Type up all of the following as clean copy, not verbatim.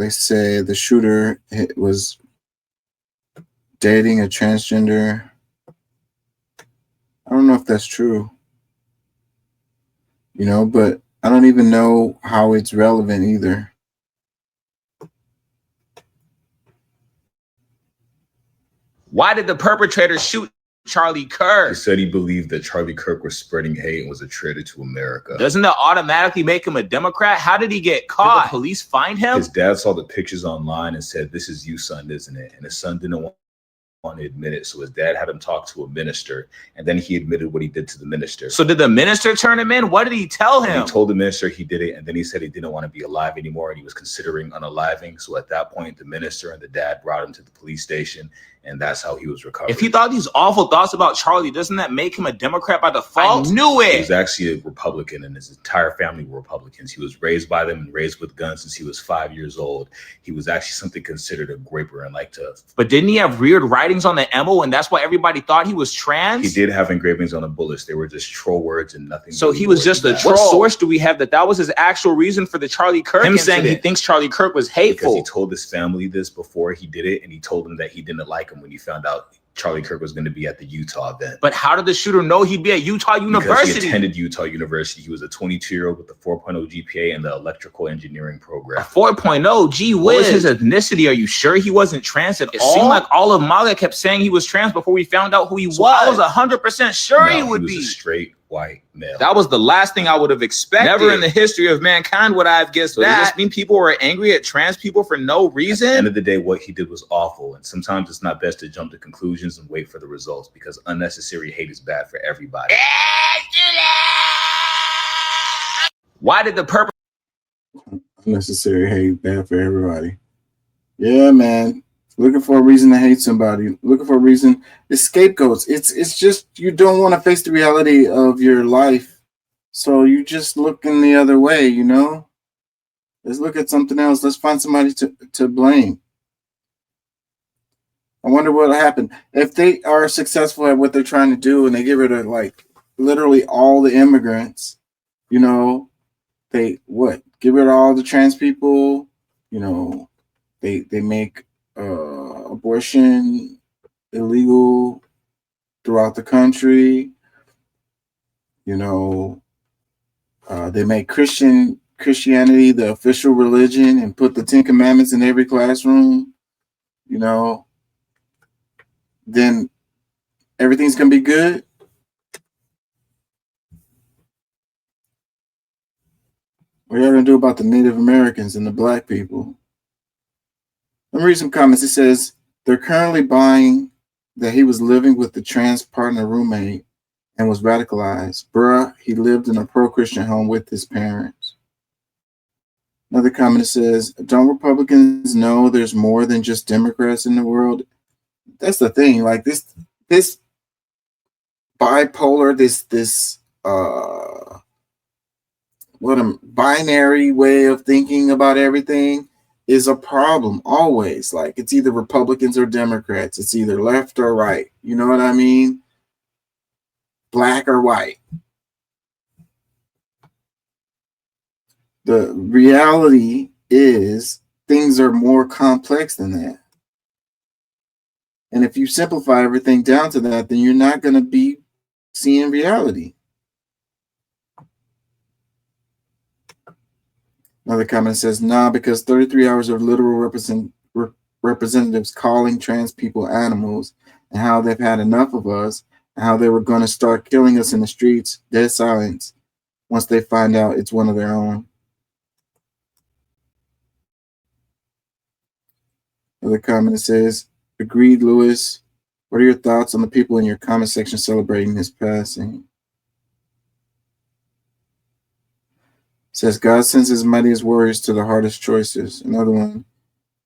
they say the shooter was dating a transgender. I don't know if that's true, but I don't even know how it's relevant either. Why did the perpetrator shoot Charlie Kirk? He said he believed that Charlie Kirk was spreading hate and was a traitor to America. Doesn't that automatically make him a Democrat? How did he get caught? Did the police find him? His dad saw the pictures online and said, "This is you, son, isn't it?" And his son didn't want to admit it, so his dad had him talk to a minister, and then he admitted what he did to the minister. So did the minister turn him in? What did he tell him? He told the minister he did it, and then he said he didn't want to be alive anymore, and he was considering unaliving. So at that point, the minister and the dad brought him to the police station, and that's how he was recovered. If he thought these awful thoughts about Charlie, doesn't that make him a Democrat by default? I knew it! He was actually a Republican, and his entire family were Republicans. He was raised by them and raised with guns since he was 5 years old. He was actually something considered a graper and liked to... But didn't he have weird writings on the ammo, and that's why everybody thought he was trans? He did have engravings on the bullets. They were just troll words and nothing. So he was just a troll. What source do we have that was his actual reason for the Charlie Kirk incident? Saying he thinks Charlie Kirk was hateful. Because he told his family this before he did it, and he told them that he didn't like him when he found out Charlie Kirk was going to be at the Utah event. But how did the shooter know he'd be at Utah University? Because he attended Utah University. He was a 22-year-old with a 4.0 GPA in the electrical engineering program. A 4.0? Gee whiz. What was his ethnicity? Are you sure he wasn't trans at all? It seemed like all of MAGA kept saying he was trans before we found out who he was. I was 100% sure he would be. A straight white male. That was the last thing I would have expected. Never in the history of mankind would I have guessed that. Does this mean people were angry at trans people for no reason? At the end of the day, what he did was awful. And sometimes it's not best to jump to conclusions and wait for the results, because unnecessary hate is bad for everybody. Why did the unnecessary hate bad for everybody? Yeah, man. Looking for a reason to hate somebody. Looking for a reason. It's scapegoats. It's just you don't want to face the reality of your life. So you just looking the other way, Let's look at something else. Let's find somebody to blame. I wonder what will happen. If they are successful at what they're trying to do and they get rid of literally all the immigrants, they get rid of all the trans people, they make abortion illegal throughout the country. They make Christianity the official religion and put the 10 Commandments in every classroom. Then everything's gonna be good. What are you gonna do about the Native Americans and the Black people? Let me read some comments. It says they're currently buying that he was living with the trans partner roommate and was radicalized. Bruh, he lived in a pro-Christian home with his parents. Another comment says, don't Republicans know there's more than just Democrats in the world? That's the thing. This bipolar, this what a binary way of thinking about everything is a problem always. It's either Republicans or Democrats. It's either left or right. You know what I mean? Black or white. The reality is things are more complex than that. And if you simplify everything down to that, then you're not going to be seeing reality. Another comment says, nah, because 33 hours of literal representatives calling trans people animals and how they've had enough of us and how they were going to start killing us in the streets, dead silence, once they find out it's one of their own. Another comment says, agreed, Lewis. What are your thoughts on the people in your comment section celebrating his passing? Says God sends his mightiest warriors to the hardest choices. Another one.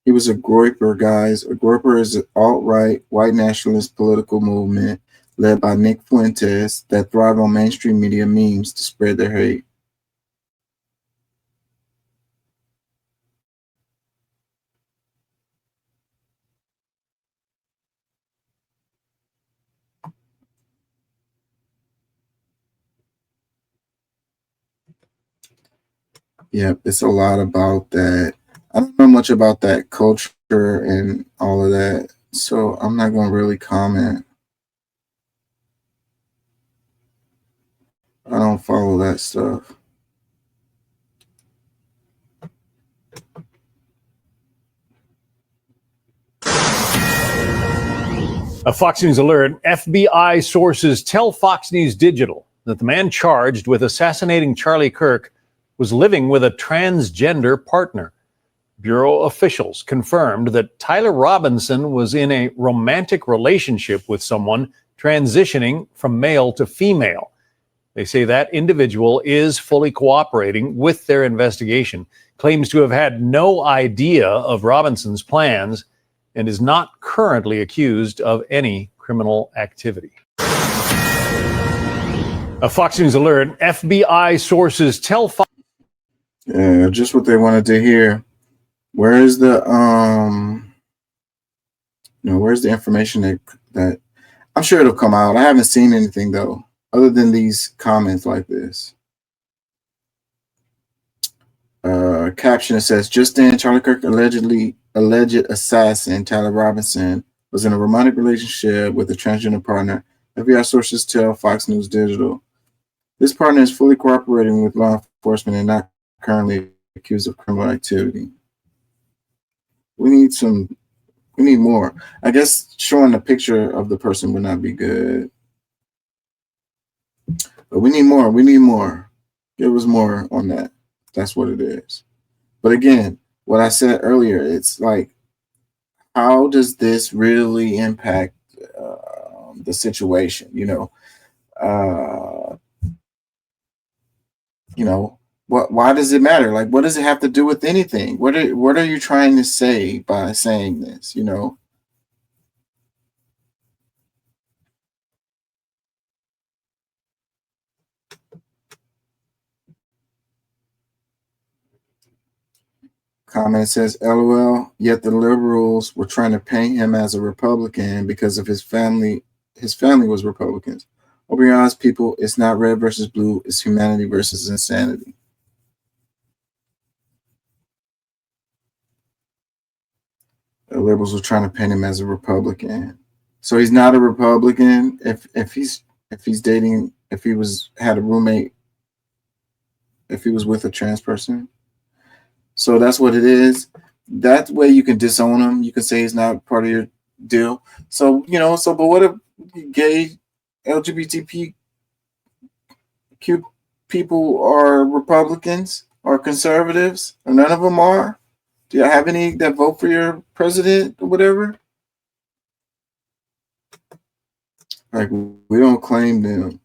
He was a Groyper, guys. A Groyper is an alt-right, white nationalist political movement led by Nick Fuentes that thrive on mainstream media memes to spread their hate. Yep, it's a lot about that I don't know much about that culture and all of that, so I'm not going to really comment. I don't follow that stuff. A Fox News alert. FBI sources tell Fox News Digital that the man charged with assassinating Charlie Kirk was living with a transgender partner. Bureau officials confirmed that Tyler Robinson was in a romantic relationship with someone transitioning from male to female. They say that individual is fully cooperating with their investigation, claims to have had no idea of Robinson's plans, and is not currently accused of any criminal activity. A Fox News alert. FBI sources tell Fox. Yeah, just what they wanted to hear. Where is the where's the information that I'm sure it'll come out. I haven't seen anything though, other than these comments like this. Caption that says, just then, Charlie Kirk alleged assassin Tyler Robinson was in a romantic relationship with a transgender partner. FBI sources tell Fox News Digital. This partner is fully cooperating with law enforcement and not currently accused of criminal activity. We need more. I guess showing a picture of the person would not be good. But we need more. We need more. Give us more on that. That's what it is. But again, what I said earlier, it's like, how does this really impact the situation? Why does it matter? Like, what does it have to do with anything? What are you trying to say by saying this? Comment says, LOL, yet the liberals were trying to paint him as a Republican because of his family. His family was Republicans. Open your eyes, people. It's not red versus blue. It's humanity versus insanity. The liberals were trying to paint him as a Republican. So he's not a Republican if he's dating, if he had a roommate, if he was with a trans person. So that's what it is. That way you can disown him. You can say he's not part of your deal. So, but what if gay LGBTQ people are Republicans or conservatives? Or none of them are? Do you have any that vote for your president or whatever? Like, we don't claim them.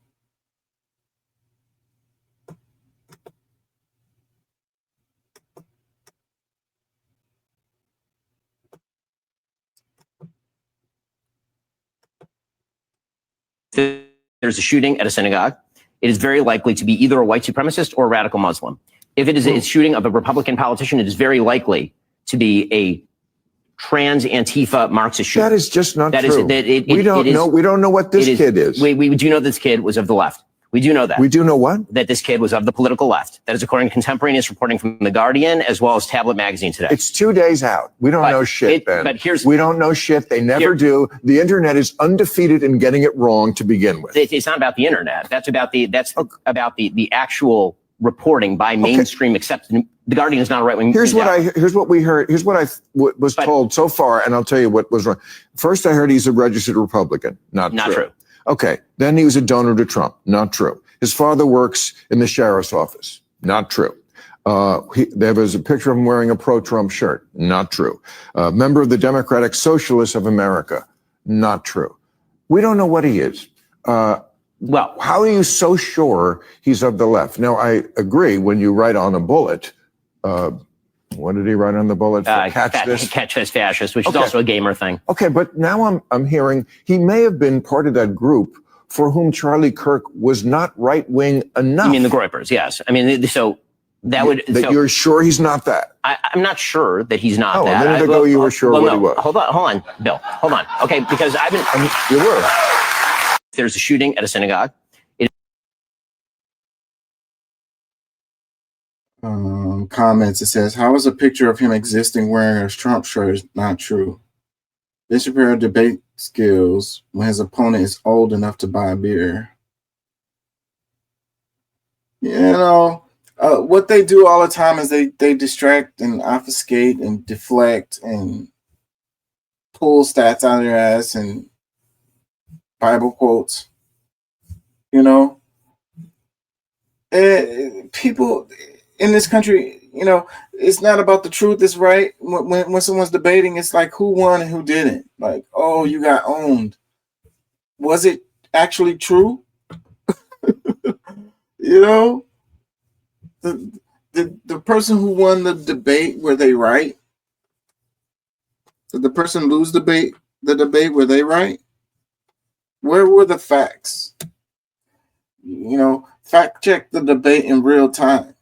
There's a shooting at a synagogue, it is very likely to be either a white supremacist or a radical Muslim. If it is a shooting of a Republican politician, it is very likely to be a trans Antifa Marxist shooter. That is just not true. We don't know what this kid is. We do know this kid was of the left. We do know that. We do know what? That this kid was of the political left. That is according to contemporaneous reporting from The Guardian as well as Tablet Magazine today. It's 2 days out. We don't know shit, Ben. But we don't know shit. They never do. The internet is undefeated in getting it wrong to begin with. It's not about the internet. That's about the actual reporting by mainstream accepted. The Guardian is not a right-wing. Here's what we heard. Here's what I was told so far, and I'll tell you what was wrong. First, I heard he's a registered Republican. Not true. Okay. Then he was a donor to Trump. Not true. His father works in the sheriff's office. Not true. There was a picture of him wearing a pro-Trump shirt. Not true. Member of the Democratic Socialists of America. Not true. We don't know what he is. Well, how are you so sure he's of the left? Now, I agree when you write on a bullet, what did he write on the bullet? Catch this fascist, which is also a gamer thing. Okay, but now I'm hearing he may have been part of that group for whom Charlie Kirk was not right-wing enough. You mean the Groypers? Yes. I mean, so that would... you're sure he's not that? I'm not sure that he's not that. A minute ago you were sure what he was. Hold on, Bill. Hold on. Okay, because you were. There's a shooting at a synagogue. comments. It says, "How is a picture of him existing wearing a Trump shirt is not true? Ben Shapiro debate skills when his opponent is old enough to buy a beer." You know, what they do all the time is they distract and obfuscate and deflect and pull stats out of their ass and Bible quotes. You know, people in this country, you know, it's not about the truth. It's right. When someone's debating, it's like who won and who didn't. Like, oh, you got owned. Was it actually true? You know, the person who won the debate, were they right? Did the person lose the debate, were they right? Where were the facts? You know, fact check the debate in real time.